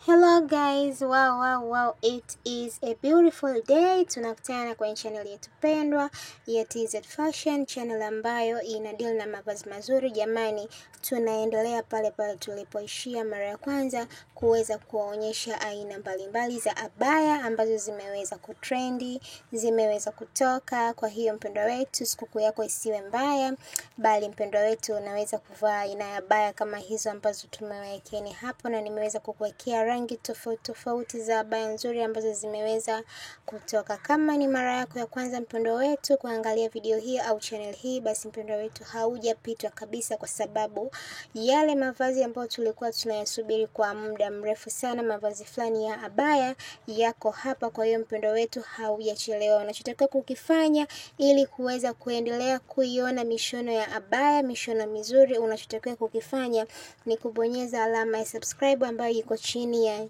Hello guys, wow, it is a beautiful day. Tunakutana kwenye channel yetu pendwa ya TZ Fashion, channel ambayo ina deal na mavazi mazuri. Jamani, tunaendelea pale pale tulipoishia mara ya kwanza, kuweza kuwaonyesha aina mbalimbali za abaya ambazo zimeweza kutrendi, zimeweza kutoka. Kwa hiyo mpendwa wetu, sikukuu yako isiwe mbaya, bali mpendwa wetu unaweza kuvaa aina ya abaya kama hizo ambazo tumewekeni hapo, na nimeweza kukuwekea rangi tofauti za abaya nzuri ambazo zimeweza kutoka. Kama ni mara yako ya kwanza mpendwa wetu kuangalia video hii au channel hii, basi mpendwa wetu haujapitwa kabisa, kwa sababu yale mavazi ambayo tulikuwa tunayasubiri kwa muda mrefu sana, mavazi fulani ya abaya yako hapa. Kwa hiyo mpendwa wetu haujachelewa. Unachotakiwa kukifanya ili kuweza kuendelea kuiona mishono ya abaya, mishono mizuri, unachotakiwa kukifanya ni kubonyeza alama ya subscribe ambayo iko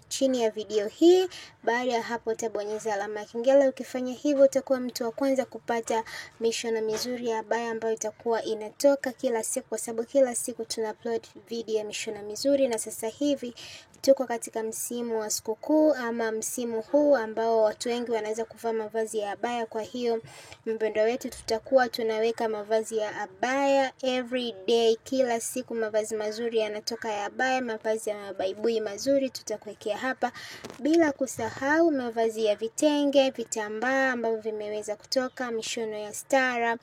chini ya video hii. Baada ya hapo utabonyeza alama ya kengele. Ukifanya hivyo utakuwa mtu wa kwanza kupata mishono mizuri ya abaya ambayo itakuwa inatoka kila siku, kwa sababu kila siku tuna upload video ya mishono mizuri. Na sasa hivi tuko katika msimu wa sikukuu, ama msimu huu ambao watu wengi wanaweza kuvaa mavazi ya abaya. Kwa hiyo mpendwa wetu, tutakuwa tunaweka mavazi ya abaya every day, kila siku mavazi mazuri yanatoka ya abaya, mavazi ya mabaibui mazuri tutakuwekea hapa, bila kusahau mavazi ya vitenge, vitambaa ambavyo vimeweza kutoka, mishono ya stara,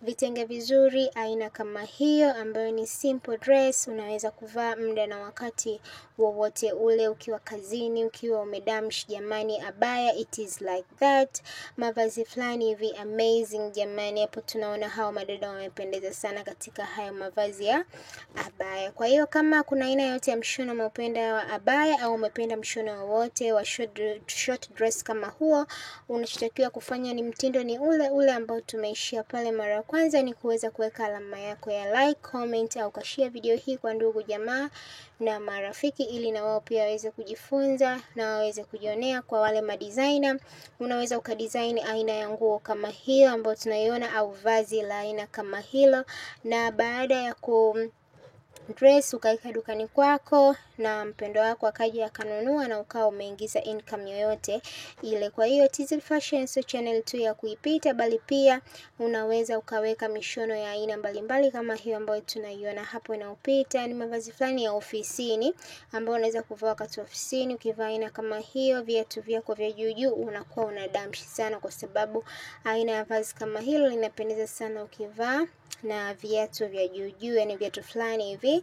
vitenge vizuri aina kama hiyo ambayo ni simple dress. Unaweza kuvaa muda na wakati wowote ule, ukiwa kazini, ukiwa umedamsh. Jamani, abaya it is like that. Mavazi fulani hivi amazing jamani. Hapo tunaona hao madada wamependeza sana katika haya mavazi ya abaya. Kwa hiyo kama kuna aina yote ya mshono umeupenda wa abaya, au umependa mshono wowote wa short dress kama huo, unachotakiwa kufanya ni mtindo ni ule ambao tumeishia pale mara kwanza, ni kuweza kuweka alama yako ya like, comment au kashare video hii kwa ndugu jamaa na marafiki, ili na wao pia waweze kujifunza na waweze kujionea. Kwa wale madesigner, unaweza ukadesign aina ya nguo kama hiyo ambayo tunaiona, au vazi la aina kama hilo, na baada ya dress ukaika dukani kwako na mpendo wako akaja akanunua, na ukawa umeingiza income yoyote ile. Kwa hiyo TZ Fashion so channel tu ya kuipita, bali pia unaweza ukaweka mishono ya aina mbalimbali kama hiyo ambayo tunaiona hapo inaopita. Ni mavazi fulani ya ofisini ambayo unaweza kuvaa wakati ofisini. Ukivaa aina kama hiyo, viatu vyako vya juu unakuwa unadamshi sana, kwa sababu aina ya vazi kama hilo linapendeza sana ukivaa na viatu vya juu, yani viatu fulani hivi.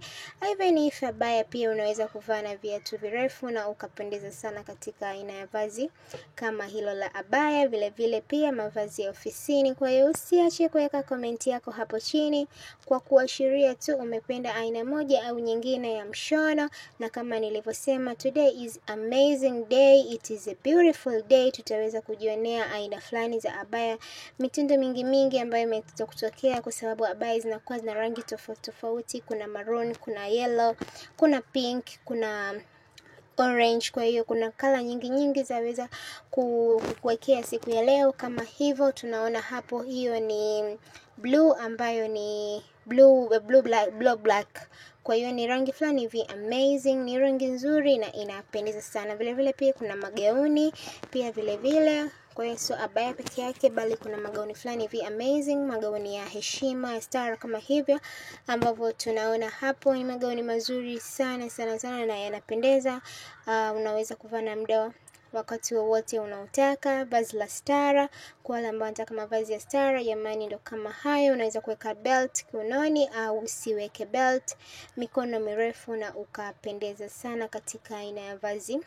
Even if abaya pia unaweza kuvaa na viatu virefu na ukapendeza sana katika aina ya vazi kama hilo la abaya. Vile vile pia mavazi ya ofisini. Kwa hiyo usiache kuweka komenti yako hapo chini kwa kuashiria tu umependa aina moja au nyingine ya mshono. Na kama nilivyosema, today is amazing day, it is a beautiful day. Tutaweza kujionea aina fulani za abaya, mitindo mingi ambayo imetoka kutokea, kwa sababu abaya zinakuwa zina rangi tofauti. Kuna maroon, kuna yellow, kuna pink, kuna orange. Kwa hiyo kuna kala nyingi zaweza kuwekea siku ya leo. Kama hivyo tunaona hapo, hiyo ni blue ambayo ni blue black. Kwa hiyo ni rangi fulani hivi amazing, ni rangi nzuri na inapendeza sana. Vile vile pia kuna magauni pia vile vile. Kwa hiyo sio abaya peke yake, bali kuna magauni fulani hivi amazing, magauni ya heshima, ya stara kama hivyo ambavyo tunaona hapo. Ni magauni mazuri sana na yanapendeza. Unaweza kuvaa na muda wakati wowote unaotaka. Vazi la stara, kwa wale ambao wanataka mavazi ya stara, jamani, ndo kama hayo. Unaweza kuweka belt kiunoni au usiweke belt, mikono mirefu, na ukapendeza sana katika aina ya vazi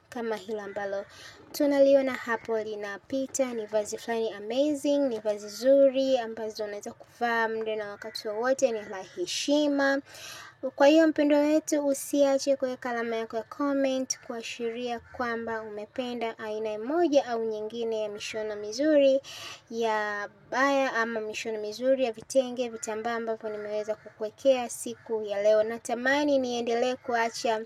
kama hilo ambalo tunaliona hapo linapita. Ni vazi fulani amazing, ni vazi zuri ambazo unaweza kuvaa muda na wakati wowote, ni la heshima. Kwa hiyo mpendo wetu, usiache kuweka alama yako ya comment kuashiria kwamba umependa aina moja au nyingine ya mishono mizuri ya abaya, ama mishono mizuri ya vitenge, vitambaa ambavyo nimeweza kukuwekea siku ya leo. Natamani niendelee kuacha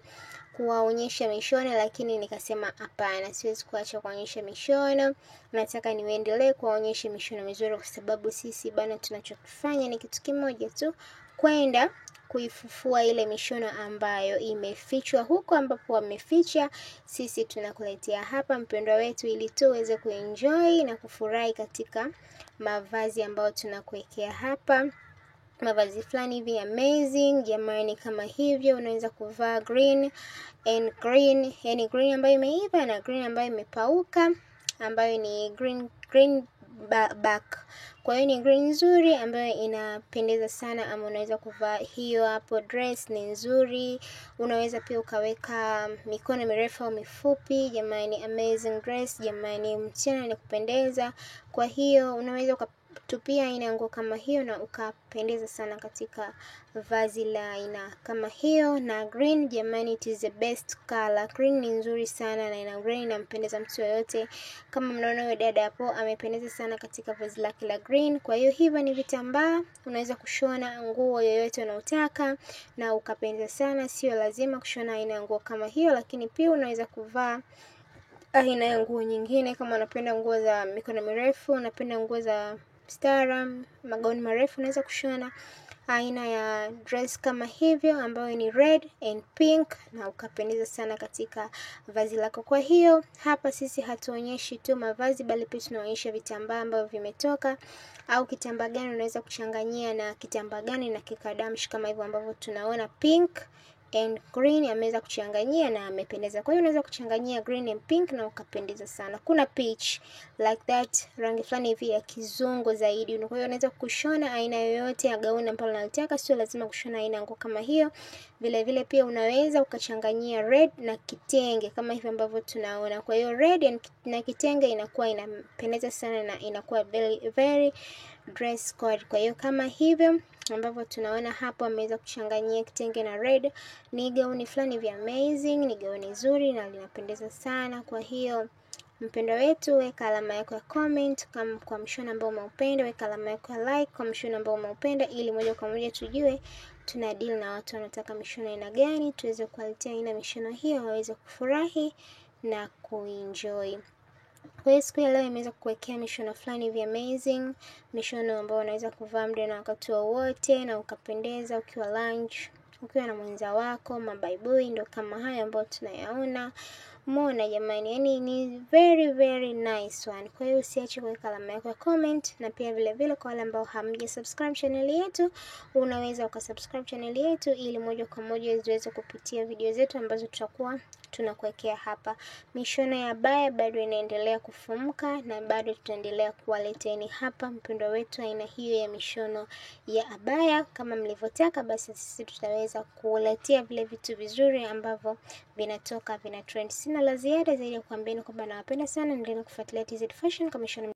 kuwaonyesha mishono, lakini nikasema hapana, siwezi kuacha kuonyesha mishono. Nataka niendelee kuwaonyesha mishono mizuri, kwa sababu sisi bana tunachokifanya ni kitu kimoja tu, kwenda kuifufua ile mishono ambayo imefichwa huko ambapo wameficha, sisi tunakuletea hapa mpendwa wetu, ili tu uweze kuenjoy na kufurahi katika mavazi ambayo tunakuwekea hapa. Mavazi fulani hivi amazing jamani, kama hivyo unaweza kuvaa green and green, yani green ambayo imeiva na green ambayo imepauka, ambayo ni green back. Kwa hiyo ni green nzuri ambayo inapendeza sana, ama unaweza kuvaa hiyo hapo, dress ni nzuri. Unaweza pia ukaweka mikono mirefu au mifupi jamani, amazing dress jamani, msichana ni kupendeza. Kwa hiyo unaweza ukatupia aina nguo kama hiyo na ukapendeza sana katika vazi la aina kama hiyo. Na green jamani, it is the best color. Green ni nzuri sana na ina green inampendeza mtu yoyote. Kama mnaona huyo dada hapo amependeza sana katika vazi lake la green. Kwa hiyo hivyo ni vitambaa, unaweza kushona nguo yoyote unayotaka na ukapendeza sana. Sio lazima kushona aina nguo kama hiyo, lakini pia unaweza kuvaa aina ya nguo nyingine. Kama unapenda nguo za mikono mirefu, unapenda nguo za stara, magauni marefu, unaweza kushona aina ya dress kama hivyo ambayo ni red and pink na ukapendeza sana katika vazi lako. Kwa hiyo hapa sisi hatuonyeshi tu mavazi, bali pia tunaonyesha vitambaa ambavyo vimetoka, au kitambaa gani unaweza kuchanganyia na kitambaa gani na kikadamshi, kama hivyo ambavyo tunaona pink and green ameweza kuchanganyia na amependeza. Kwa hiyo unaweza kuchanganyia green and pink na ukapendeza sana. Kuna peach like that, rangi fulani hivi ya kizungu zaidi. Kwa hiyo unaweza kushona aina yoyote ya gauni ambalo unalitaka, sio lazima kushona aina nguo kama hiyo. Vile vile pia unaweza ukachanganyia red na kitenge kama hivi ambavyo tunaona. Kwa hiyo red na kitenge inakuwa inapendeza sana na inakuwa very dress code. Kwa hiyo kama hivyo ambavyo tunaona hapo ameweza kuchanganyia kitenge na red, ni gauni fulani vya amazing, ni gauni nzuri na linapendeza sana. Kwa hiyo mpendwa wetu, weka alama yako ya comment kama kwa mshono ambao umeupenda, weka alama yako ya like kwa mshono ambao umeupenda, ili moja kwa moja tujue tuna deal na watu wanataka mishono aina gani, tuweze kuwaletea aina mishono hiyo waweze kufurahi na kuenjoy. Kwa hiyo siku ya leo imeweza kuwekea mishono fulani vya amazing, mishono ambayo unaweza kuvaa muda na wakati wowote na ukapendeza ukiwa lunch, ukiwa na mwenza wako, mabaibui ndo kama haya ambayo tunayaona. Umeona jamani, yani ni very nice one. Kwa hiyo usiache kuweka alama yako ya comment, na pia vile vile kwa wale ambao hamja subscribe channel yetu, unaweza ukasubscribe channel yetu ili moja kwa moja ziweze kupitia video zetu ambazo tutakuwa tunakuwekea hapa. Mishono ya abaya bado inaendelea kufumuka na bado tutaendelea kuwaleteni hapa mpendwa wetu aina hiyo ya mishono ya abaya. Kama mlivyotaka, basi sisi tutaweza kuletea vile vitu vizuri ambavyo vinatoka vina trend. Sina la ziada zaidi ya kuambieni kwamba nawapenda sana, endelea kufuatilia TZ Fashion kama mishono